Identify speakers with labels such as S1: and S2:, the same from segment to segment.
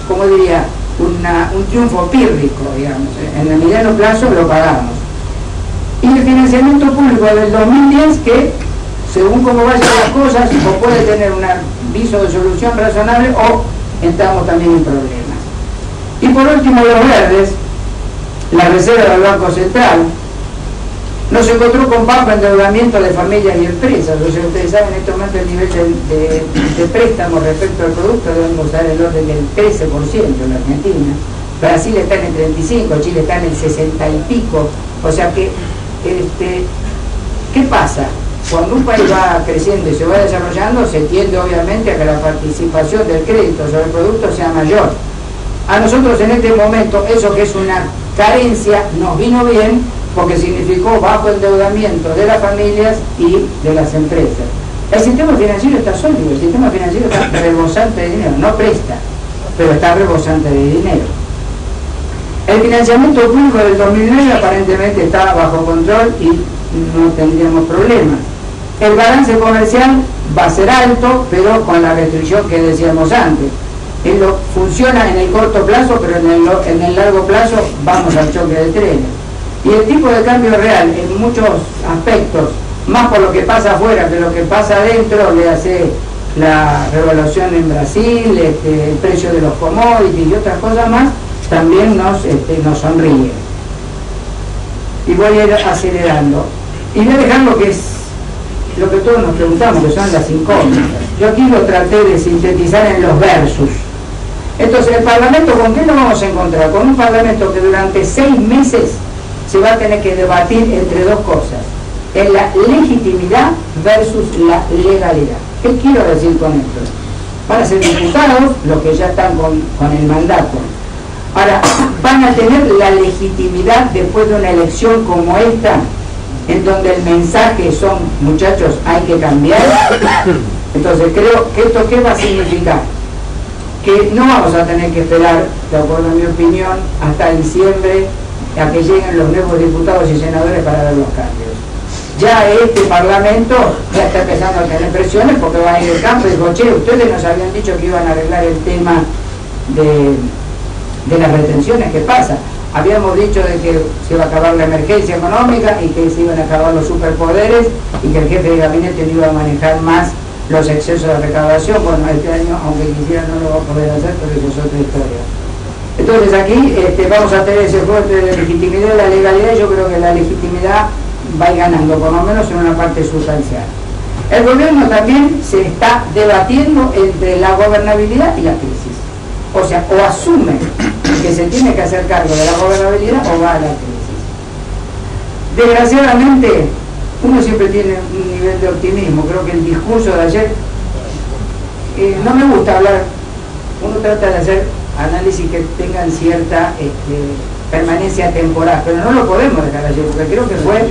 S1: como diría, un triunfo pírrico, digamos. En el mediano plazo lo pagamos. Y el financiamiento público del 2010, que según cómo vayan las cosas, o puede tener un viso de solución razonable o entramos también en problemas. Y por último, los verdes, la reserva del Banco Central, nos encontró con bajo endeudamiento de familias y empresas. O sea, ustedes saben en este momento el nivel de préstamos respecto al producto, debemos dar el orden del 13% en la Argentina. Brasil está en el 35%, Chile está en el 60 y pico. O sea que, ¿qué pasa? Cuando un país va creciendo y se va desarrollando, se tiende obviamente a que la participación del crédito sobre el producto sea mayor. A nosotros en este momento, eso que es una carencia, nos vino bien, porque significó bajo endeudamiento de las familias y de las empresas. El sistema financiero está sólido, el sistema financiero está rebosante de dinero, no presta, pero está rebosante de dinero. El financiamiento público del 2009 aparentemente está bajo control y no tendríamos problemas. El balance comercial va a ser alto, pero con la restricción que decíamos antes. Funciona en el corto plazo, pero en el largo plazo vamos al choque de trenes. Y el tipo de cambio real, en muchos aspectos, más por lo que pasa afuera que lo que pasa adentro, le hace la revaluación en Brasil, el precio de los commodities y otras cosas más, también nos sonríe. Y voy a ir acelerando. Y voy a dejar lo que es lo que todos nos preguntamos, que son las incógnitas. Yo aquí lo traté de sintetizar en los versus. Entonces, ¿el Parlamento con qué nos vamos a encontrar? Con un Parlamento que durante 6 meses se va a tener que debatir entre dos cosas, en la legitimidad versus la legalidad. ¿Qué quiero decir con esto? Van a ser diputados los que ya están con el mandato. Ahora, van a tener la legitimidad después de una elección como esta, en donde el mensaje son, muchachos, hay que cambiar. Entonces creo que esto ¿qué va a significar? Que no vamos a tener que esperar, de acuerdo a mi opinión, hasta diciembre a que lleguen los nuevos diputados y senadores para ver los cambios. Ya este Parlamento ya está empezando a tener presiones porque va a ir al campo y dijo, che, ustedes nos habían dicho que iban a arreglar el tema de las retenciones. ¿Qué pasa? Habíamos dicho de que se iba a acabar la emergencia económica y que se iban a acabar los superpoderes y que el jefe de gabinete no iba a manejar más los excesos de recaudación. Bueno, este año, aunque quisiera, no lo va a poder hacer, pero eso es otra historia. Entonces aquí vamos a tener ese juego de la legitimidad y la legalidad. Yo creo que la legitimidad va a ir ganando, por lo menos en una parte sustancial. El gobierno también se está debatiendo entre la gobernabilidad y la crisis. O sea, o asume que se tiene que hacer cargo de la gobernabilidad o va a la crisis. Desgraciadamente, uno siempre tiene un nivel de optimismo. Creo que el discurso de ayer, no me gusta hablar, uno trata de hacer análisis que tengan cierta permanencia temporal, pero no lo podemos dejar ayer, porque creo que fue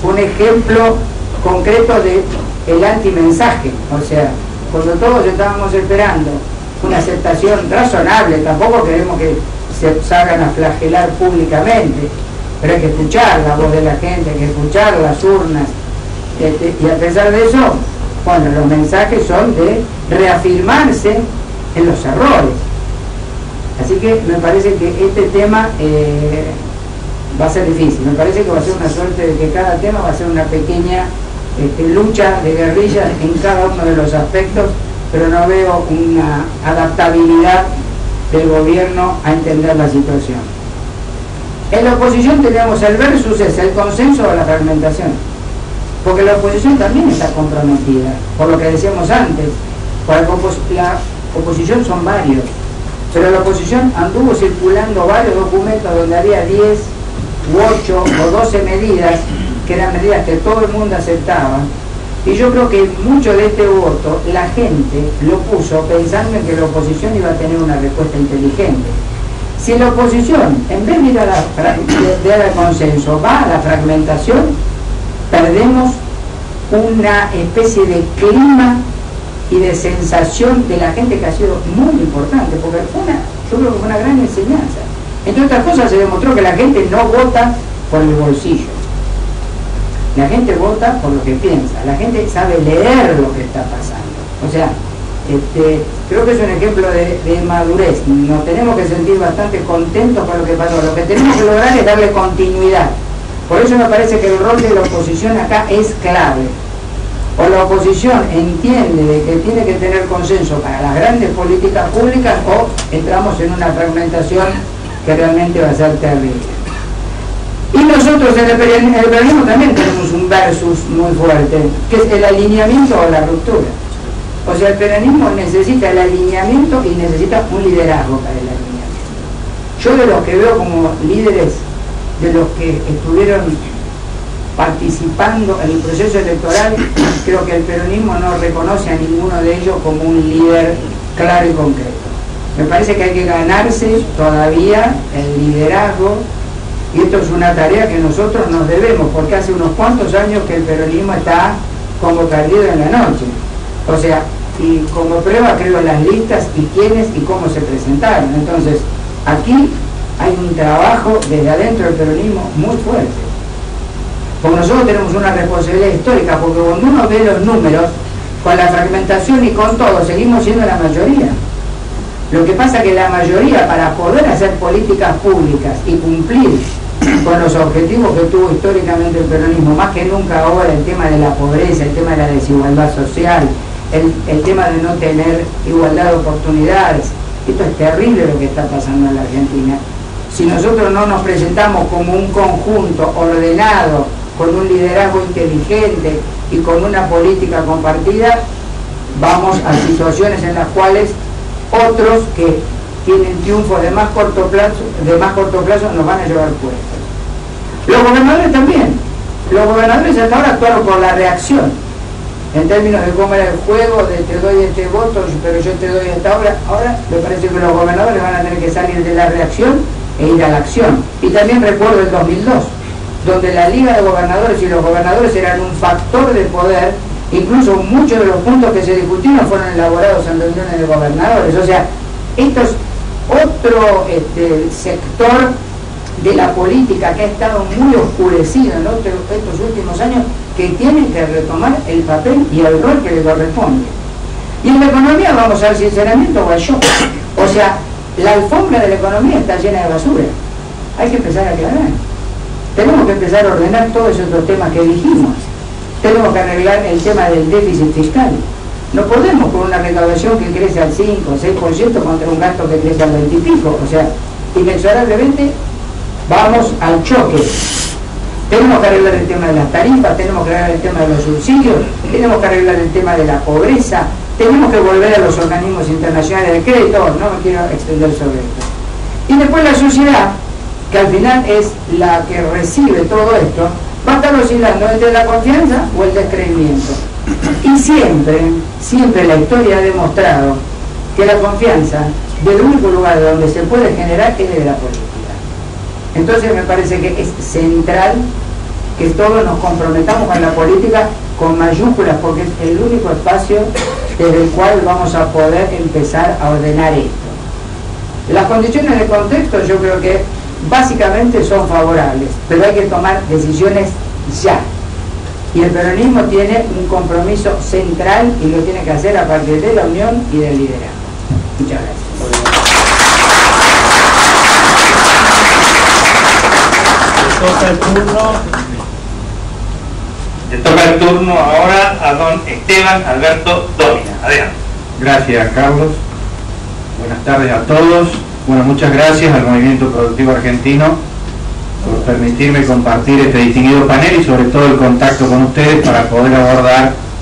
S1: un ejemplo concreto de el antimensaje. O sea, cuando todos estábamos esperando una aceptación razonable, tampoco queremos que se salgan a flagelar públicamente, pero hay que escuchar la voz de la gente, hay que escuchar las urnas, y a pesar de eso, bueno, los mensajes son de reafirmarse en los errores. Así que me parece que este tema va a ser difícil. Me parece que va a ser una suerte de que cada tema va a ser una pequeña lucha de guerrillas en cada uno de los aspectos, pero no veo una adaptabilidad del gobierno a entender la situación. En la oposición tenemos el versus, es el consenso o la fragmentación, porque la oposición también está comprometida, por lo que decíamos antes. La oposición son varios, pero la oposición anduvo circulando varios documentos donde había 10 u 8 o 12 medidas, que eran medidas que todo el mundo aceptaba, y yo creo que mucho de este voto la gente lo puso pensando en que la oposición iba a tener una respuesta inteligente. Si la oposición, en vez de ir al consenso, va a la fragmentación, perdemos una especie de clima y de sensación de la gente que ha sido muy importante, porque yo creo que fue una gran enseñanza. Entre otras cosas, se demostró que la gente no vota por el bolsillo. La gente vota por lo que piensa, la gente sabe leer lo que está pasando. O sea, creo que es un ejemplo de madurez. Nos tenemos que sentir bastante contentos con lo que pasó. Lo que tenemos que lograr es darle continuidad. Por eso me parece que el rol de la oposición acá es clave. O la oposición entiende de que tiene que tener consenso para las grandes políticas públicas, o entramos en una fragmentación que realmente va a ser terrible. Y nosotros en el peronismo también tenemos un versus muy fuerte, que es el alineamiento o la ruptura. O sea, el peronismo necesita el alineamiento y necesita un liderazgo para el alineamiento. Yo de los que veo como líderes, de los que estuvieron participando en el proceso electoral, creo que el peronismo no reconoce a ninguno de ellos como un líder claro y concreto. Me parece que hay que ganarse todavía el liderazgo, y esto es una tarea que nosotros nos debemos, porque hace unos cuantos años que el peronismo está como perdido en la noche. O sea, y como prueba creo las listas y quiénes y cómo se presentaron. Entonces, aquí hay un trabajo desde adentro del peronismo muy fuerte. Porque nosotros tenemos una responsabilidad histórica, porque cuando uno ve los números, con la fragmentación y con todo, seguimos siendo la mayoría. Lo que pasa es que la mayoría, para poder hacer políticas públicas y cumplir con los objetivos que tuvo históricamente el peronismo, más que nunca ahora, el tema de la pobreza, el tema de la desigualdad social, el tema de no tener igualdad de oportunidades, esto es terrible lo que está pasando en la Argentina. Si nosotros no nos presentamos como un conjunto ordenado, con un liderazgo inteligente y con una política compartida, vamos a situaciones en las cuales otros que tienen triunfos de más corto plazo nos van a llevar puestos. Los gobernadores también. Los gobernadores hasta ahora actuaron por la reacción, en términos de cómo era el juego, de te doy este voto, pero yo te doy esta obra. Ahora me parece que los gobernadores van a tener que salir de la reacción e ir a la acción. Y también recuerdo el 2002, donde la Liga de Gobernadores y los gobernadores eran un factor de poder. Incluso muchos de los puntos que se discutieron fueron elaborados en reuniones de gobernadores. O sea, esto es otro sector de la política que ha estado muy oscurecido en estos últimos años, que tiene que retomar el papel y el rol que le corresponde. Y en la economía vamos al sinceramiento o al shock. O sea, la alfombra de la economía está llena de basura. Hay que empezar a aclarar. Tenemos que empezar a ordenar todos esos temas que dijimos. Tenemos que arreglar el tema del déficit fiscal. No podemos con una recaudación que crece al 5 o 6% contra un gasto que crece al 20 y pico. O sea, inexorablemente vamos al choque. Tenemos que arreglar el tema de las tarifas, tenemos que arreglar el tema de los subsidios, tenemos que arreglar el tema de la pobreza, tenemos que volver a los organismos internacionales de crédito. No me quiero extender sobre esto. Y después la sociedad, que al final es la que recibe todo esto, va a estar oscilando entre la confianza o el descreimiento. Y siempre la historia ha demostrado que la confianza, del único lugar donde se puede generar, es desde la política. Entonces me parece que es central que todos nos comprometamos con la política con mayúsculas, porque es el único espacio desde el cual vamos a poder empezar a ordenar esto. Las condiciones de contexto yo creo que básicamente son favorables, pero hay que tomar decisiones ya. Y el peronismo tiene un compromiso central y lo tiene que hacer a partir de la unión y del liderazgo. Muchas gracias.
S2: Le toca el turno ahora a don Esteban Alberto Dómina. Adelante.
S3: Gracias, Carlos. Buenas tardes a todos. Bueno, muchas gracias al Movimiento Productivo Argentino por permitirme compartir este distinguido panel y sobre todo el contacto con ustedes para poder abordar